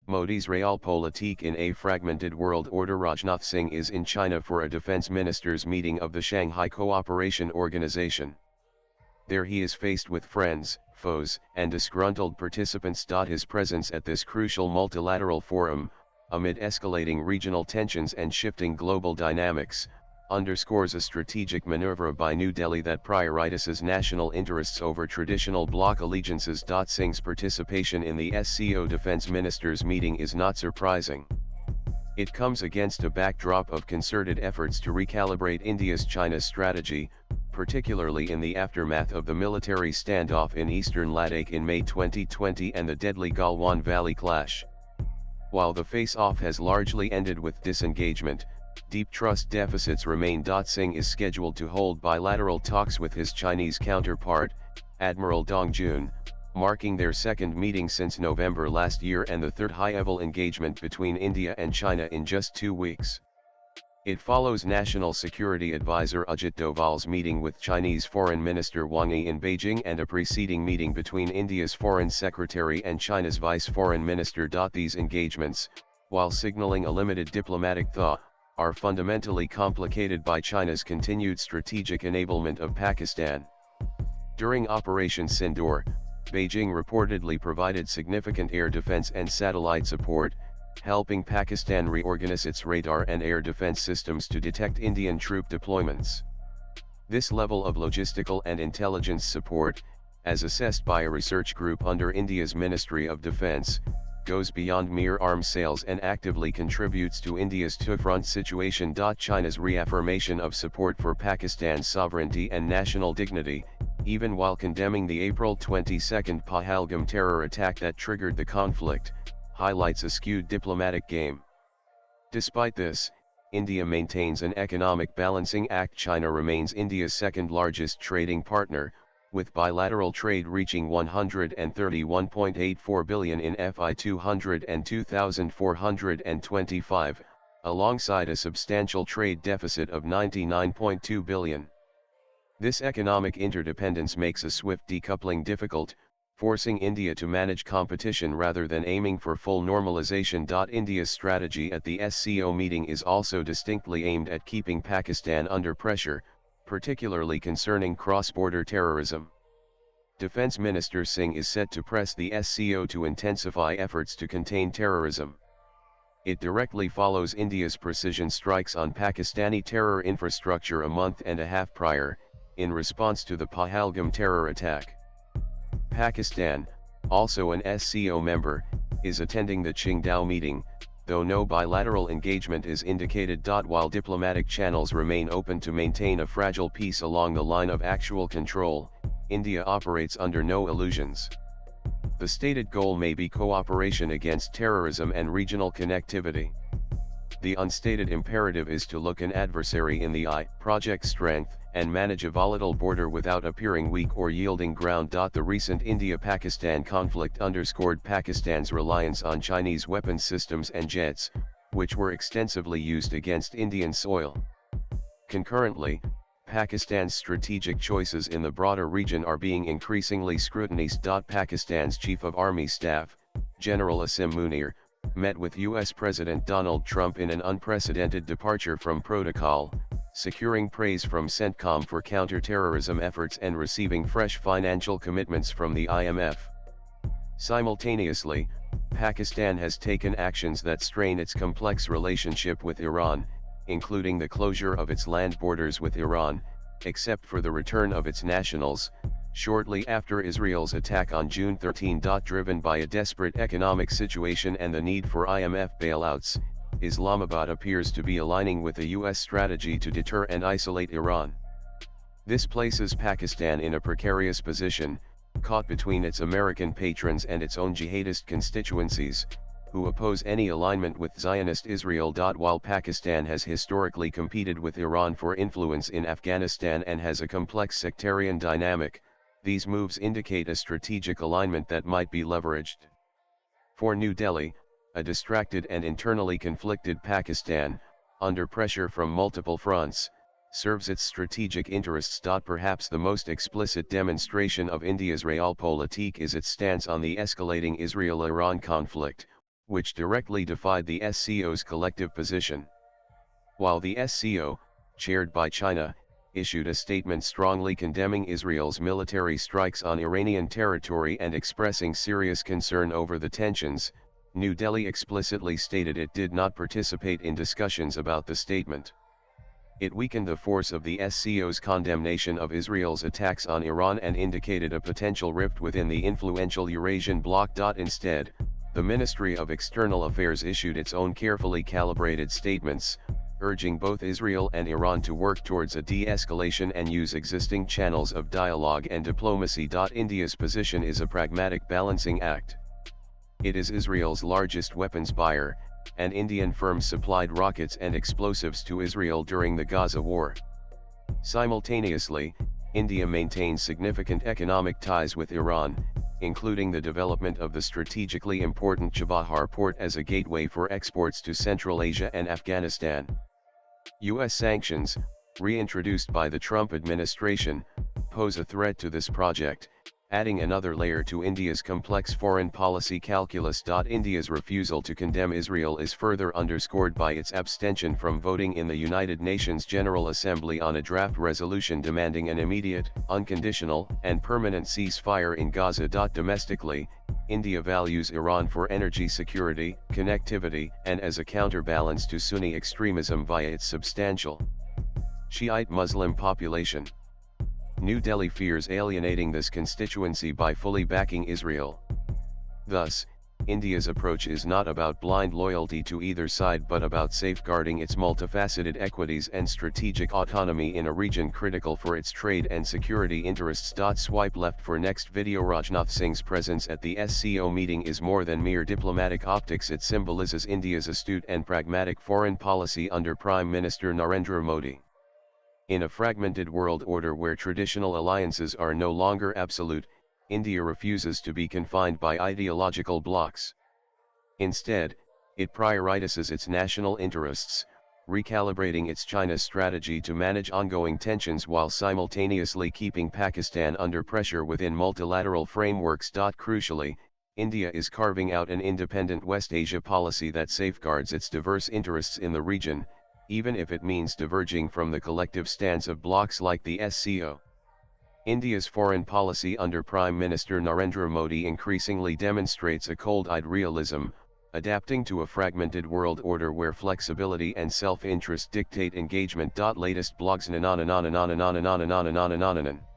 Modi's Realpolitik in a fragmented world order. Rajnath Singh is in China for a defense ministers meeting of the Shanghai Cooperation Organization. There he is faced with friends, foes, and disgruntled participants. His presence at this crucial multilateral forum, amid escalating regional tensions and shifting global dynamics, underscores a strategic maneuver by New Delhi that prioritizes national interests over traditional bloc allegiances. Singh's participation in the SCO defense ministers meeting is not surprising. It comes against a backdrop of concerted efforts to recalibrate India's China strategy, particularly in the aftermath of the military standoff in eastern Ladakh in May 2020 and the deadly Galwan Valley clash. While the face-off has largely ended with disengagement, deep trust deficits remain. Singh is scheduled to hold bilateral talks with his Chinese counterpart, Admiral Dong Jun, marking their second meeting since November last year and the third high-level engagement between India and China in just 2 weeks. It follows National Security Advisor Ajit Doval's meeting with Chinese Foreign Minister Wang Yi in Beijing and a preceding meeting between India's Foreign Secretary and China's Vice Foreign Minister. These engagements, while signaling a limited diplomatic thaw, are fundamentally complicated by China's continued strategic enablement of Pakistan. During Operation Sindoor, Beijing reportedly provided significant air defense and satellite support, helping Pakistan reorganize its radar and air defense systems to detect Indian troop deployments. This level of logistical and intelligence support, as assessed by a research group under India's Ministry of Defense, goes beyond mere arms sales and actively contributes to India's two-front situation. China's reaffirmation of support for Pakistan's sovereignty and national dignity, even while condemning the April 22 Pahalgam terror attack that triggered the conflict, highlights a skewed diplomatic game. Despite this, India maintains an economic balancing act. China remains India's second-largest trading partner, with bilateral trade reaching $131.84 billion in FY 200 and 2,425, alongside a substantial trade deficit of $99.2 billion. This economic interdependence makes a swift decoupling difficult, forcing India to manage competition rather than aiming for full normalization. India's strategy at the SCO meeting is also distinctly aimed at keeping Pakistan under pressure, particularly concerning cross-border terrorism. Defense Minister Singh is set to press the SCO to intensify efforts to contain terrorism. It directly follows India's precision strikes on Pakistani terror infrastructure a month and a half prior, in response to the Pahalgam terror attack. Pakistan, also an SCO member, is attending the Qingdao meeting, though no bilateral engagement is indicated. While diplomatic channels remain open to maintain a fragile peace along the line of actual control, India operates under no illusions. The stated goal may be cooperation against terrorism and regional connectivity. The unstated imperative is to look an adversary in the eye, project strength, and manage a volatile border without appearing weak or yielding ground. The recent India-Pakistan conflict underscored Pakistan's reliance on Chinese weapons systems and jets, which were extensively used against Indian soil. Concurrently, Pakistan's strategic choices in the broader region are being increasingly scrutinized. Pakistan's Chief of Army Staff, General Asim Munir, met with US President Donald Trump in an unprecedented departure from protocol, securing praise from CENTCOM for counter-terrorism efforts and receiving fresh financial commitments from the IMF. Simultaneously, Pakistan has taken actions that strain its complex relationship with Iran, including the closure of its land borders with Iran, except for the return of its nationals, shortly after Israel's attack on June 13. Driven by a desperate economic situation and the need for IMF bailouts, Islamabad appears to be aligning with the US strategy to deter and isolate Iran. This places Pakistan in a precarious position, caught between its American patrons and its own jihadist constituencies, who oppose any alignment with Zionist Israel. While Pakistan has historically competed with Iran for influence in Afghanistan and has a complex sectarian dynamic, these moves indicate a strategic alignment that might be leveraged. For New Delhi, a distracted and internally conflicted Pakistan, under pressure from multiple fronts, serves its strategic interests. Perhaps the most explicit demonstration of India's Realpolitik is its stance on the escalating Israel-Iran conflict, which directly defied the SCO's collective position. While the SCO, chaired by China, issued a statement strongly condemning Israel's military strikes on Iranian territory and expressing serious concern over the tensions, New Delhi explicitly stated it did not participate in discussions about the statement. It weakened the force of the SCO's condemnation of Israel's attacks on Iran and indicated a potential rift within the influential Eurasian bloc. Instead, the Ministry of External Affairs issued its own carefully calibrated statements, urging both Israel and Iran to work towards a de-escalation and use existing channels of dialogue and diplomacy. India's position is a pragmatic balancing act. It is Israel's largest weapons buyer, and Indian firms supplied rockets and explosives to Israel during the Gaza war. Simultaneously, India maintains significant economic ties with Iran, including the development of the strategically important Chabahar port as a gateway for exports to Central Asia and Afghanistan. U.S. sanctions, reintroduced by the Trump administration, pose a threat to this project, adding another layer to India's complex foreign policy calculus. India's refusal to condemn Israel is further underscored by its abstention from voting in the United Nations General Assembly on a draft resolution demanding an immediate, unconditional, and permanent ceasefire in Gaza. Domestically, India values Iran for energy security, connectivity, and as a counterbalance to Sunni extremism via its substantial Shiite Muslim population. New Delhi fears alienating this constituency by fully backing Israel. Thus, India's approach is not about blind loyalty to either side but about safeguarding its multifaceted equities and strategic autonomy in a region critical for its trade and security interests. Swipe left for next video. Rajnath Singh's presence at the SCO meeting is more than mere diplomatic optics. It symbolizes India's astute and pragmatic foreign policy under Prime Minister Narendra Modi. In a fragmented world order where traditional alliances are no longer absolute, India refuses to be confined by ideological blocs. Instead, it prioritizes its national interests, recalibrating its China strategy to manage ongoing tensions while simultaneously keeping Pakistan under pressure within multilateral frameworks. Crucially, India is carving out an independent West Asia policy that safeguards its diverse interests in the region, even if it means diverging from the collective stance of blocs like the SCO. India's foreign policy under Prime Minister Narendra Modi increasingly demonstrates a cold-eyed realism, adapting to a fragmented world order where flexibility and self-interest dictate engagement. Latest blogs.